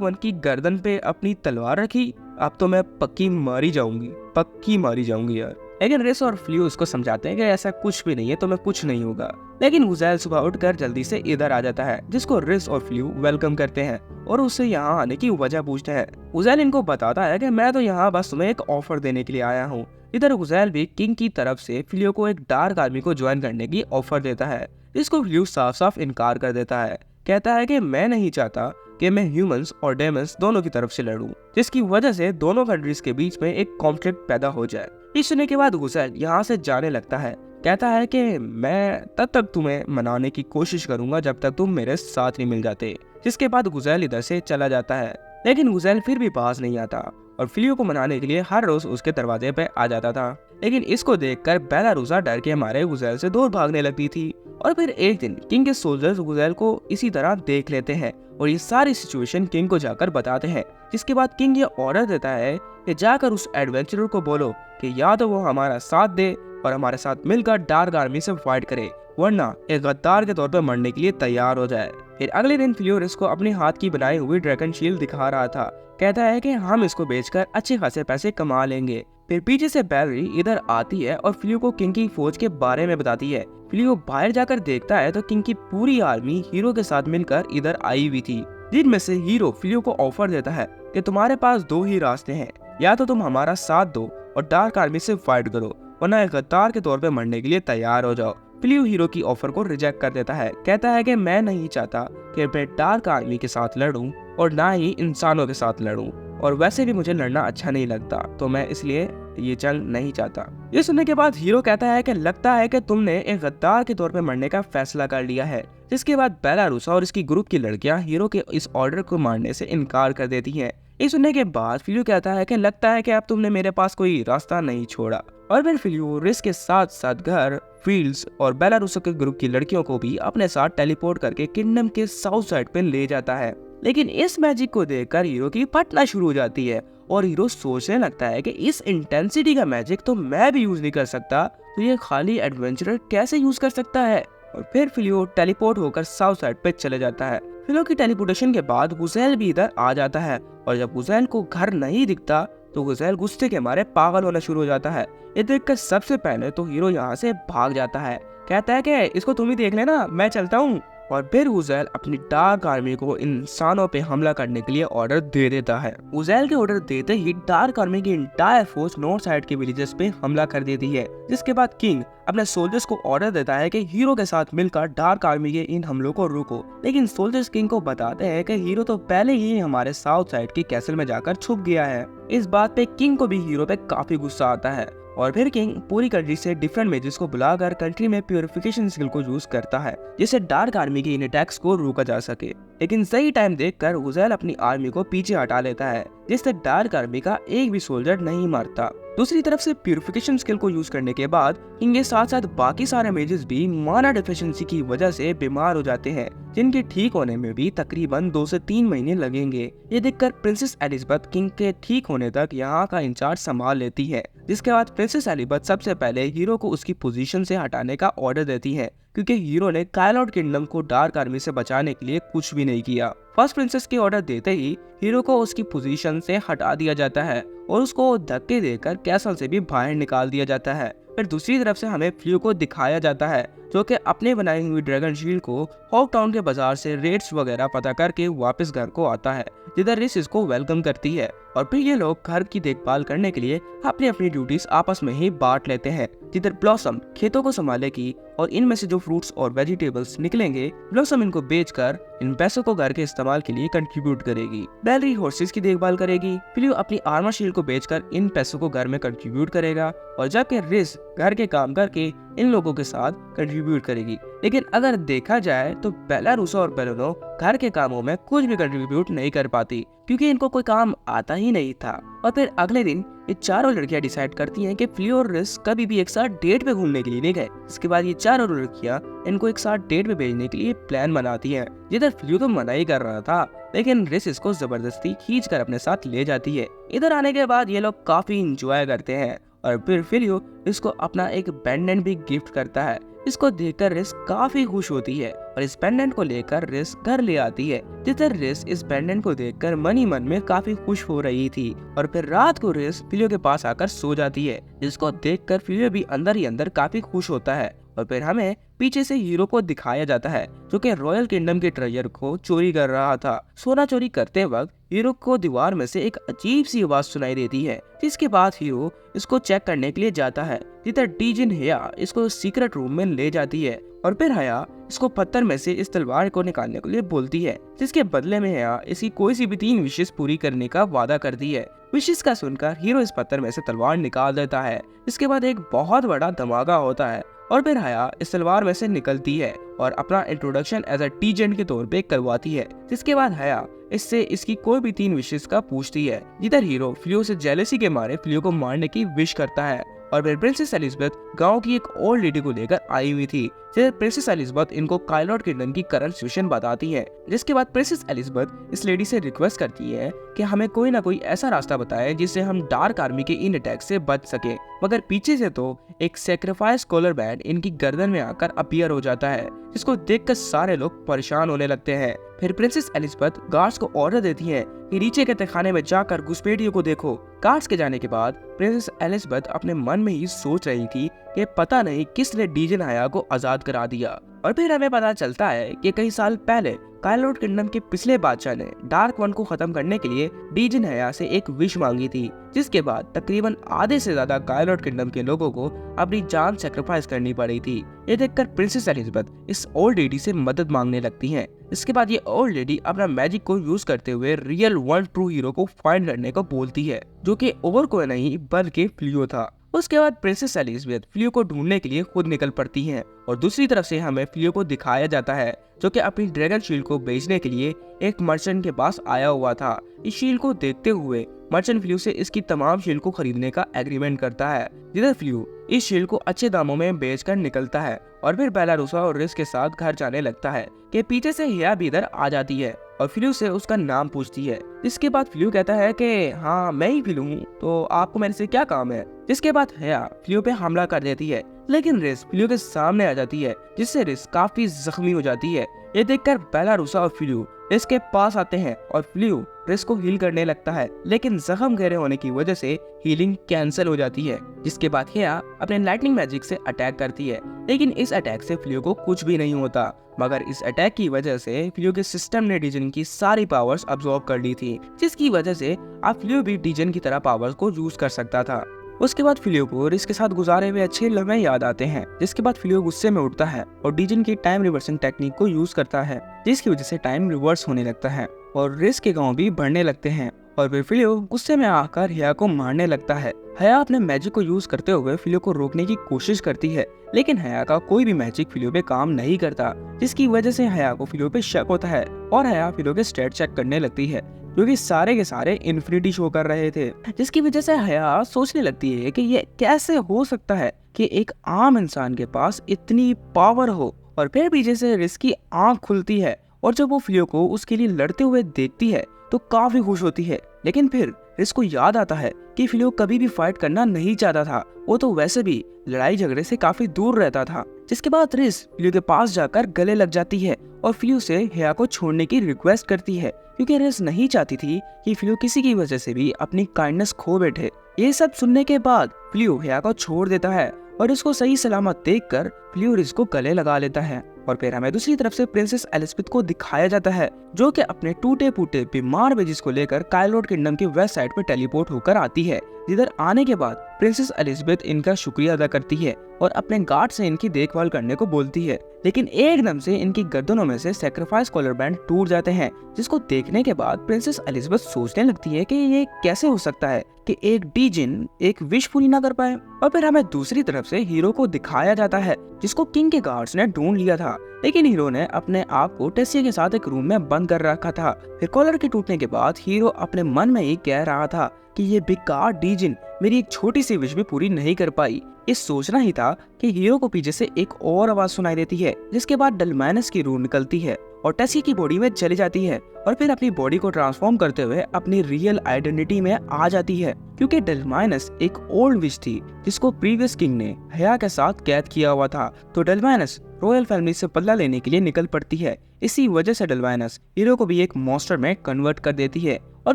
वन की गर्दन पे अपनी तलवार रखी, अब तो मैं पक्की मारी जाऊंगी यार। लेकिन रिस और फ्लियो उसको समझाते हैं कि ऐसा कुछ भी नहीं है, तुम्हें कुछ नहीं होगा। लेकिन गुज़ैल सुबह उठकर जल्दी से इधर आ जाता है, जिसको रिस और फ्लियो वेलकम करते हैं और उससे यहाँ आने की वजह पूछते हैं। गुज़ैल इनको बताता है कि मैं तो यहाँ बस तुम्हें एक ऑफर देने के लिए आया हूँ। इधर गुज़ैल भी किंग की तरफ से फ्लियो को एक डार्क आर्मी को ज्वाइन करने की ऑफर देता है, जिसको फ्लियो साफ साफ इनकार कर देता है। कहता है कि मैं नहीं चाहता कि मैं ह्यूमंस और डेमंस दोनों की तरफ से लड़ूं, जिसकी वजह से दोनों कंट्रीज के बीच में एक कॉन्फ्लिक्ट पैदा हो जाए। इस सुनने के बाद गुज़ैल यहाँ से जाने लगता है। कहता है कि मैं तब तक तुम्हें मनाने की कोशिश करूंगा जब तक तुम मेरे साथ नहीं मिल जाते। जिसके बाद गुज़ैल इधर से चला जाता है, लेकिन गुज़ैल फिर भी पास नहीं आता और फ्लियो को मनाने के लिए हर रोज उसके दरवाजे पे आ जाता था। लेकिन इसको देखकर बेलारूसा डर के मारे गुज़ैल से दूर भागने लगती थी। और फिर एक दिन किंग के सोल्जर्स गुज़ैल को इसी तरह देख लेते हैं और ये सारी सिचुएशन किंग को जाकर बताते हैं। जिसके बाद किंग ये ऑर्डर देता है कि जाकर उस एडवेंचरर को बोलो कि या तो वो हमारा साथ दे और हमारे साथ मिलकर डार्क आर्मी से फाइट करे, वरना एक गद्दार के तौर पर मरने के लिए तैयार हो जाए। फिर अगले दिन फ्लियो रिस को अपने हाथ की बनाई हुई ड्रैगन शील्ड दिखा रहा था। कहता है कि हम इसको बेचकर अच्छे खासे पैसे कमा लेंगे। फिर पीछे से बैलरी इधर आती है और फ्लियो को किंग की फौज के बारे में बताती है। फ्लियो बाहर जाकर देखता है तो किंग की पूरी आर्मी हीरो के साथ मिलकर इधर आई हुई थी, जिनमें से हीरो फ्लियो को ऑफर देता है कि तुम्हारे पास दो ही रास्ते हैं, या तो तुम हमारा साथ दो और डार्क आर्मी से फाइट करो, वरना एक गद्दार के तौर पे मरने के लिए तैयार हो जाओ। फ्लियो हीरो की ऑफर को रिजेक्ट कर देता है। कहता है कि मैं नहीं चाहता कि मैं डार्क आर्मी के साथ लड़ूं और ना ही इंसानों के साथ लड़ूं, और वैसे भी मुझे लड़ना अच्छा नहीं लगता, तो मैं इसलिए ये जंग नहीं चाहता। ये सुनने के बाद हीरो कहता है कि लगता है कि तुमने एक गद्दार के तौर पे मरने का फैसला कर लिया है। जिसके बाद बेलारूसा और इसकी ग्रुप की लड़कियां हीरो के इस ऑर्डर को मानने से इनकार कर देती हैं। ये सुनने के बाद फ्लियो कहता है कि लगता है कि अब तुमने मेरे पास कोई रास्ता नहीं छोड़ा। और फिर फ्लियो रिस के साथ साथ घर, फील्ड्स और बेलारूसा के ग्रुप की लड़कियों को भी अपने साथ टेलीपोर्ट करके किंगडम के साउथ साइड पे ले जाता है। लेकिन इस मैजिक को देखकर हीरो की फटना शुरू हो जाती है और हीरो सोचने लगता है कि इस इंटेंसिटी का मैजिक तो मैं भी यूज नहीं कर सकता, तो ये खाली एडवेंचरर कैसे यूज कर सकता है। और फिर फ्लियो टेलीपोर्ट होकर साउथ साइड पे चले जाता है। फ्लियो की टेलीपोर्टेशन के बाद गुज़ैल भी इधर आ जाता है और जब गुज़ैल को घर नहीं दिखता तो गुज़ैल गुस्से के मारे पागल होना शुरू हो जाता है। ये देखकर सबसे पहले तो हीरो यहाँ से भाग जाता है। कहता है कि इसको तुम ही देख लेना, मैं चलता हूँ। और फिर गुज़ैल अपनी डार्क आर्मी को इंसानों पे हमला करने के लिए ऑर्डर दे देता है। गुज़ैल के ऑर्डर देते ही डार्क आर्मी की इंटायर फोर्स नॉर्थ साइड के विलेजेस पे हमला कर देती है। जिसके बाद किंग अपने सोल्जर्स को ऑर्डर देता है कि हीरो के साथ मिलकर डार्क आर्मी के इन हमलों को रोको। लेकिन सोल्जर्स किंग को बताते हैं कि हीरो तो पहले ही हमारे साउथ साइड की कैसल में जाकर छुप गया है। इस बात पे किंग को भी हीरो पे काफी गुस्सा आता है और फिर किंग पूरी कंट्री से डिफरेंट मेजेस को बुलाकर कंट्री में प्यूरिफिकेशन स्किल को यूज करता है, जिससे डार्क आर्मी की इन अटैक्स को रोका जा सके। लेकिन सही टाइम देखकर गुज़ैल अपनी आर्मी को पीछे हटा लेता है, जिससे डार्क आर्मी का एक भी सोल्जर नहीं मरता। दूसरी तरफ से प्यूरिफिकेशन स्किल को यूज करने के बाद किंग के साथ साथ बाकी सारे मेजेस भी माना डेफिशिएंसी की वजह से बीमार हो जाते हैं, जिनके ठीक होने में भी तकरीबन 2 से 3 महीने लगेंगे। ये देखकर प्रिंसेस एलिजाबेथ किंग के ठीक होने तक यहाँ का इंचार्ज संभाल लेती है। जिसके बाद प्रिंसेस एलिजाबेथ सबसे पहले हीरो को उसकी पोजीशन से हटाने का ऑर्डर देती है, क्योंकि हीरो ने कायलॉट किंगडम को डार्क आर्मी से बचाने के लिए कुछ भी नहीं किया। फर्स्ट प्रिंसेस के ऑर्डर देते ही हीरो को उसकी पोजीशन से हटा दिया जाता है और उसको धक्के देकर कैसल से भी बाहर निकाल दिया जाता है। फिर दूसरी तरफ से हमें फ्लियो को दिखाया जाता है, जो कि अपने बनाई हुई ड्रैगन शील्ड को हॉक टाउन के बाजार से रेट्स वगैरह पता करके वापस घर को आता है, जिधर रिस इसको वेलकम करती है। और फिर ये लोग घर की देखभाल करने के लिए अपनी अपनी ड्यूटीज आपस में ही बांट लेते हैं, जिधर ब्लॉसम खेतों को संभालेगी और इनमें से जो फ्रूट्स और वेजिटेबल्स निकलेंगे ब्लॉसम इनको बेचकर इन पैसों को घर के इस्तेमाल के लिए कंट्रीब्यूट करेगी। बैलरी हॉर्सेस की देखभाल करेगी, फ्लियो अपनी आर्मर शील्ड को बेचकर इन पैसों को घर में कंट्रीब्यूट करेगा, और जबकि रिस घर के काम करके इन लोगों के साथ कंट्रीब्यूट करेगी। लेकिन अगर देखा जाए तो बेलारूसा और बेलेनो घर के कामों में कुछ भी कंट्रीब्यूट नहीं कर पाती क्योंकि इनको कोई काम आता ही नहीं था। और फिर अगले दिन ये चारों लड़कियां डिसाइड करती हैं कि फ्लियो और रिस कभी भी एक साथ डेट पे घूमने के लिए नहीं गए। इसके बाद ये चारों लड़कियां इनको एक साथ डेट पे भेजने के लिए प्लान बनाती हैं, जिधर फ्लियो तो मना ही कर रहा था, लेकिन रिस इसको जबरदस्ती खींच कर अपने साथ ले जाती है। इधर आने के बाद ये लोग काफी इंजॉय करते हैं और फिर फ्लियो इसको अपना एक पेंडेंट भी गिफ्ट करता है। इसको देखकर रिस काफी खुश होती है और इस पेंडेंट को लेकर रिस घर ले आती है, जिधर रिस इस पेंडेंट को देखकर मन ही मन में काफी खुश हो रही थी। और फिर रात को रिस फ्लियो के पास आकर सो जाती है, जिसको देखकर फ्लियो भी अंदर ही अंदर काफी खुश होता है। और फिर हमें पीछे से हीरो को दिखाया जाता है जो कि रॉयल किंगडम के ट्रेजर को चोरी कर रहा था। सोना चोरी करते वक्त हीरो को दीवार में से एक अजीब सी आवाज सुनाई देती है, जिसके बाद हीरो इसको चेक करने के लिए जाता है, जिधर डीजिन हया इसको सीक्रेट रूम में ले जाती है। और फिर हया इसको पत्थर में से इस तलवार को निकालने के लिए बोलती है, जिसके बदले में हया इसकी कोई सी भी 3 विशेष पूरी करने का वादा करती है। विशेष का सुनकर हीरो इस पत्थर में से तलवार निकाल देता है। इसके बाद एक बहुत बड़ा धमाका होता है और फिर हया इस तलवार में से निकलती है और अपना इंट्रोडक्शन एज अ टीजेंट के तौर पे करवाती है। जिसके बाद हया इससे इसकी कोई भी 3 विशेष का पूछती है, जिधर हीरो फ्लियो से जेलसी के मारे फ्लियो को मारने की विश करता है। और फिर प्रिंसेस एलिजाबेथ गांव की एक ओल्ड लेडी को लेकर आई हुई थी, जिधर प्रिंसेस एलिजाबेथ इनको काइलॉट किंगडम की करंट सिचुएशन बताती है। जिसके बाद प्रिंसेस एलिजाबेथ इस लेडी से रिक्वेस्ट करती है कि हमें कोई ना कोई ऐसा रास्ता बताए जिससे हम डार्क आर्मी के इन अटैक से बच सके। मगर पीछे से तो एक सैक्रिफाइस कॉलर बैंड इनकी गर्दन में आकर अपीयर हो जाता है, जिसको देखकर सारे लोग परेशान होने लगते हैं। फिर प्रिंसेस एलिजाबेथ गार्ड्स को ऑर्डर देती है कि नीचे के तहखाने में जाकर घुसपैठियों को देखो। गार्ड्स के जाने के बाद प्रिंसेस एलिजाबेथ अपने मन में ही सोच रही थी कि पता नहीं किसने डीजिन हया को आजाद करा दिया। और फिर हमें पता चलता है कि कई साल पहले काइलॉट किंगडम के पिछले बादशाह ने डार्क वन को खत्म करने के लिए डीजिन हया से एक विश मांगी थी, जिसके बाद तकरीबन आधे से ज्यादा काइलॉट किंगडम के लोगों को अपनी जान सैक्रिफाइस करनी पड़ी थी। ये देखकर प्रिंसेस एलिजाबेथ इस ओल्ड लेडी से मदद मांगने लगती हैं। इसके बाद ये ओल्ड लेडी अपना मैजिक को यूज करते हुए रियल वन ट्रू हीरो को फाइंड करने को बोलती है, जो कि और कोई नहीं बल्कि फ्लियो था। उसके बाद प्रिंसेस एलिजाबेथ फ्लियो को ढूंढने के लिए खुद निकल पड़ती हैं और दूसरी तरफ से हमें फ्लियो को दिखाया जाता है जो कि अपनी ड्रैगन शील्ड को बेचने के लिए एक मर्चेंट के पास आया हुआ था। इस शील्ड को देखते हुए मर्चेंट फ्लियो से इसकी तमाम शील्ड को खरीदने का एग्रीमेंट करता है, जिधर फ्लियो इस शील्ड को अच्छे दामों में बेचकर निकलता है और फिर बेलारूसा और रिस के साथ घर जाने लगता है कि पीछे से हया भी इधर आ जाती है और फ्लियो से उसका नाम पूछती है। जिसके बाद फ्लियो कहता है कि हाँ मैं ही फ्लियो हूँ, तो आपको मेरे से क्या काम है। जिसके बाद हया फ्लियो पे हमला कर देती है, लेकिन रिस फ्लियो के सामने आ जाती है, जिससे रिस काफी जख्मी हो जाती है। ये देखकर बेलारूसा और फ्लियो रिस के पास आते हैं और फ्लियो रिस को हील करने लगता है, लेकिन जख्म गहरे होने की वजह से हीलिंग कैंसिल हो जाती है। जिसके बाद हया अपने लाइटनिंग मैजिक से अटैक करती है, लेकिन इस अटैक से फ्लियो को कुछ भी नहीं होता। मगर इस अटैक की वजह से फ्लियो के सिस्टम ने डीजन की सारी पावर्स अब्सॉर्ब कर ली थी, जिसकी वजह से अब फ्लियो भी डीजन की तरह पावर्स को यूज कर सकता था। उसके बाद फ्लियो को रिस के साथ गुजारे हुए अच्छे लम्हे याद आते हैं, जिसके बाद फ्लियो गुस्से में उठता है और डीजन की टाइम रिवर्सिंग टेक्निक को यूज करता है, जिसकी वजह से टाइम रिवर्स होने लगता है और रिस के गांव भी बढ़ने लगते हैं। और फिर फ्लियो गुस्से में आकर हया को मारने लगता है। हया अपने मैजिक को यूज करते हुए फ्लियो को रोकने की कोशिश करती है, लेकिन हया का कोई भी मैजिक फ्लियो पे काम नहीं करता, जिसकी वजह से हया को फ्लियो पे शक होता है और हया फ्लियो के स्टेट चेक करने लगती है, जो कि सारे के सारे इन्फिनिटी शो कर रहे थे। जिसकी वजह से हया सोचने लगती है कि ये कैसे हो सकता है कि एक आम इंसान के पास इतनी पावर हो। और फिर पीछे से रिस की आंख खुलती है और जब वो फ्लियो को उसके लिए लड़ते हुए देखती है तो काफी खुश होती है, लेकिन फिर रिस को याद आता है कि फ्लियो कभी भी फाइट करना नहीं चाहता था, वो तो वैसे भी लड़ाई झगड़े से काफी दूर रहता था। जिसके बाद रिस फ्लियो के पास जाकर गले लग जाती है और फ्लियो से हया को छोड़ने की रिक्वेस्ट करती है, क्योंकि रिस नहीं चाहती थी कि फ्लियो किसी की वजह से भी अपनी काइंडनेस खो बैठे। ये सब सुनने के बाद फ्लियो हया को छोड़ देता है और इसको सही सलामत देखकर फ्लियो रिस को गले लगा लेता है। और फिर हमें दूसरी तरफ से प्रिंसेस एलिजाबेथ को दिखाया जाता है, जो कि अपने टूटे फूटे बीमार बेजिस को लेकर काइलॉट किंगडम के वेस्ट साइड पे टेलीपोर्ट होकर आती है, जिधर आने के बाद प्रिंसेस एलिजाबेथ इनका शुक्रिया अदा करती है और अपने गार्ड से इनकी देखभाल करने को बोलती है, लेकिन एकदम से इनकी गर्दनों में से सैक्रिफाइस कॉलर बैंड टूट जाते हैं, जिसको देखने के बाद प्रिंसेस एलिजाबेथ सोचने लगती है कि ये कैसे हो सकता है कि एक डीजिन एक विश पूरी ना कर पाए। और फिर हमें दूसरी तरफ से हीरो को दिखाया जाता है जिसको किंग के गार्ड्स ने ढूंढ लिया था, लेकिन हीरो ने अपने आप को टेसिया के साथ एक रूम में बंद कर रखा था। फिर कॉलर के टूटने के बाद हीरो अपने मन में ही कह रहा था कि ये बेकार डीजिन मेरी एक छोटी सी विश भी पूरी नहीं कर पाई। ये सोचना ही था कि हीरो को पीछे से एक और आवाज सुनाई देती है, जिसके बाद डलमैनस की रूह निकलती है और टेसिया की बॉडी में चली जाती है और फिर अपनी बॉडी को ट्रांसफॉर्म करते हुए अपनी रियल आइडेंटिटी में आ जाती है, क्योंकि डलमैनस एक ओल्ड विश थी जिसको प्रीवियस किंग ने हया के साथ कैद किया हुआ था। तो डलमैनस रॉयल फैमिली से बदला लेने के लिए निकल पड़ती है। इसी वजह से डलमैनस हीरो को भी एक मॉन्स्टर में कन्वर्ट कर देती है। और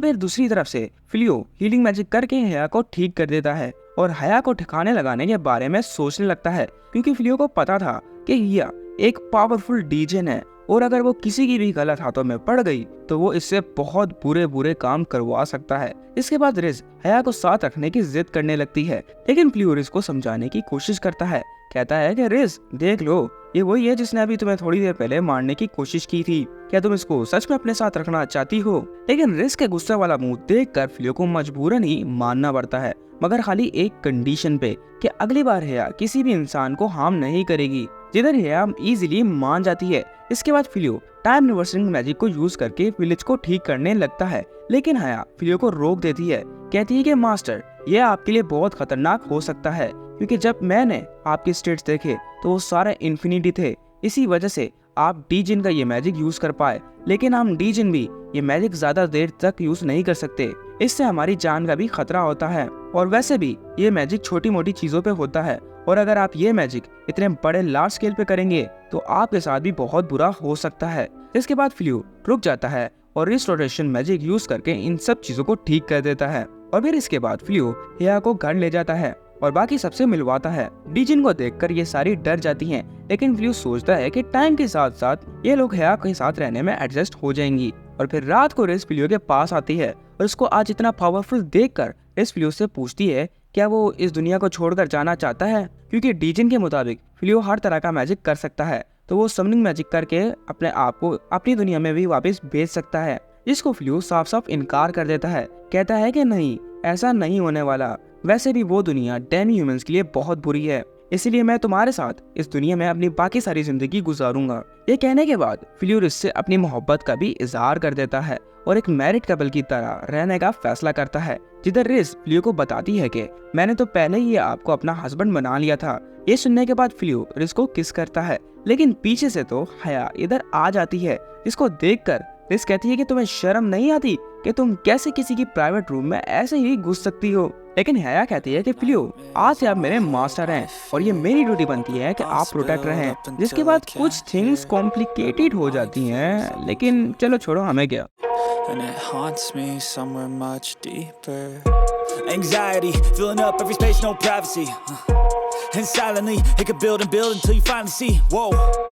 फिर दूसरी तरफ से फिलियो हीलिंग मैजिक करके हया को ठीक कर देता है और हया को ठिकाने लगाने के बारे में सोचने लगता है, क्योंकि फिलियो को पता था कि हिया एक पावरफुल डीजिन है और अगर वो किसी की भी गलत हाथों में पड़ गई तो वो इससे बहुत बुरे बुरे काम करवा सकता है। इसके बाद रिज हया को साथ रखने की जिद करने लगती है, लेकिन फिलियो रिज को समझाने की कोशिश करता है। कहता है कि रिज देख लो, ये वही है जिसने अभी तुम्हें थोड़ी देर पहले मारने की कोशिश की थी। क्या तुम इसको सच में अपने साथ रखना चाहती हो? लेकिन रिज के गुस्से वाला मुंह देखकर फिलियो को मजबूरन ही मानना पड़ता है, मगर खाली एक कंडीशन पे कि अगली बार हया किसी भी इंसान को हार्म नहीं करेगी, जिधर हया इजीली मान जाती है। इसके बाद फिलियो टाइम रिवर्सिंग मैजिक को यूज करके विलेज को ठीक करने लगता है, लेकिन हया फिलियो को रोक देती है। कहती है कि मास्टर, यह आपके लिए बहुत खतरनाक हो सकता है, क्योंकि जब मैंने आपके स्टेट्स देखे तो वो सारे इन्फिनिटी थे। इसी वजह से आप डीजिन का ये मैजिक यूज कर पाए, लेकिन हम डीजिन भी ये मैजिक ज्यादा देर तक यूज नहीं कर सकते। इससे हमारी जान का भी खतरा होता है, और वैसे भी ये मैजिक छोटी मोटी चीजों पे होता है, और अगर आप ये मैजिक इतने बड़े लार्ज स्केल पे करेंगे तो आपके साथ भी बहुत बुरा हो सकता है। इसके बाद फिलियो रुक जाता है और रिस्टोरेशन मैजिक यूज करके इन सब चीजों को ठीक कर देता है। और फिर इसके बाद फिलियो हया को घर ले जाता है और बाकी सबसे मिलवाता है। डीजिन को देखकर ये सारी डर जाती हैं, लेकिन फिलियो सोचता है कि टाइम के साथ साथ ये लोग हया के साथ रहने में एडजस्ट हो जाएंगी। और फिर रात को रिज फिलियो के पास आती है और उसको आज इतना पावरफुल देखकर रिज फिलियो से पूछती है क्या वो इस दुनिया को छोड़कर जाना चाहता है, क्योंकि डीजिन के मुताबिक फिलियो हर तरह का मैजिक कर सकता है, तो वो समनिंग मैजिक करके अपने आप को अपनी दुनिया में भी वापस भेज सकता है, जिसको फिलियो साफ साफ इनकार कर देता है। कहता है कि नहीं, ऐसा नहीं होने वाला, वैसे भी वो दुनिया डेमी ह्यूमंस के लिए बहुत बुरी है, इसीलिए मैं तुम्हारे साथ इस दुनिया में अपनी बाकी सारी जिंदगी गुजारूंगा। ये कहने के बाद फिलियो रिज से अपनी मोहब्बत का भी इजहार कर देता है और एक मैरिड कपल की तरह रहने का फैसला करता है, जिधर रिज फिलियो को बताती है कि मैंने तो पहले ही आपको अपना हस्बैंड बना लिया था। ये सुनने के बाद फिलियो रिज को किस करता है, लेकिन पीछे से तो हया इधर आ जाती है, जिसको देखकर रिज कहती है कि तुम्हें शर्म नहीं आती कि तुम कैसे किसी की प्राइवेट रूम में ऐसे ही घुस सकती हो। लेकिन हया कहती है कि फिलियो, आज से आप मेरे मास्टर हैं और ये मेरी ड्यूटी बनती है कि आप प्रोटेक्ट रहें। जिसके बाद कुछ थिंग्स कॉम्प्लिकेटेड हो जाती हैं, लेकिन चलो छोड़ो, हमें क्या। And it haunts me somewhere much deeper. Anxiety filling up every space, no privacy. And silently it could build and build until you finally see, whoa.